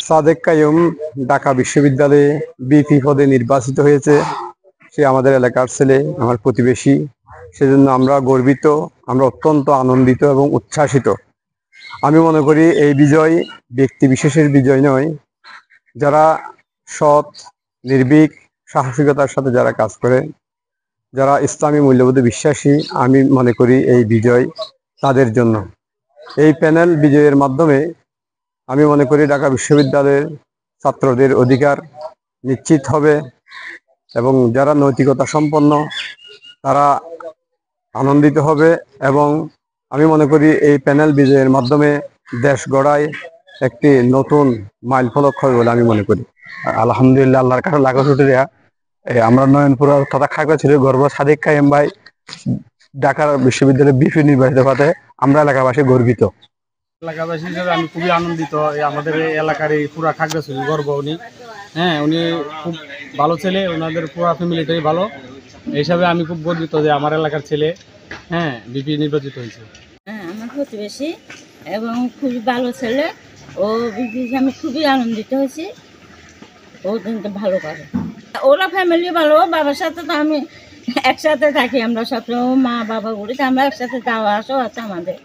সাদেক কাইয়ুম ঢাকা বিশ্ববিদ্যালয়ে বিপি পদে নির্বাচিত হয়েছে। সে আমাদের এলাকার ছেলে, আমার প্রতিবেশী। সেজন্য আমরা গর্বিত, আমরা অত্যন্ত আনন্দিত এবং উচ্ছ্বাসিত। আমি মনে করি এই বিজয় ব্যক্তি বিশেষের বিজয় নয়, যারা সৎ, নির্ভীক, সাহসিকতার সাথে যারা কাজ করে, যারা ইসলামী মূল্যবোধে বিশ্বাসী, আমি মনে করি এই বিজয় তাদের জন্য। এই প্যানেল বিজয়ের মাধ্যমে আমি মনে করি ঢাকা বিশ্ববিদ্যালয়ের ছাত্রদের অধিকার নিশ্চিত হবে এবং যারা নৈতিকতা সম্পন্ন তারা আনন্দিত হবে। এবং আমি মনে করি এই প্যানেল বিজয়ের মাধ্যমে দেশ গড়ায় একটি নতুন মাইল ফলক হবে বলে আমি মনে করি। আলহামদুলিল্লাহ, আল্লাহর কাছে লাখো শুকরিয়া। আমরা নয়নপুর তথা খাগড়াছড়ির গর্ব সাদেক কাইয়ুম ভাই ঢাকা বিশ্ববিদ্যালয়ের বিপি নির্বাচিত হতে আমরা এলাকাবাসী গর্বিত। এলাকাবাসী হিসেবে আমি খুবই আনন্দিত। আমাদের এই এলাকার এই পুরা খাগড়াছড়ির গর্ব উনি। উনি খুব ভালো ছেলে, ওনাদের পুরা ফ্যামিলিটাই ভালো। এই হিসাবে আমি খুব গর্বিত যে আমার এলাকার ছেলে বিপি নির্বাচিত হয়েছে। আমার প্রতিবেশী এবং খুবই ভালো ছেলে। ও বিপি আমি খুবই আনন্দিত হয়েছি। ও কিন্তু ভালো করে, ওরা ফ্যামিলি ভালো। বাবার সাথে তো আমি একসাথে থাকি, আমরা সবসময় মা বাবা বলি, আমরা একসাথে যাওয়া আসাও আছে আমাদের।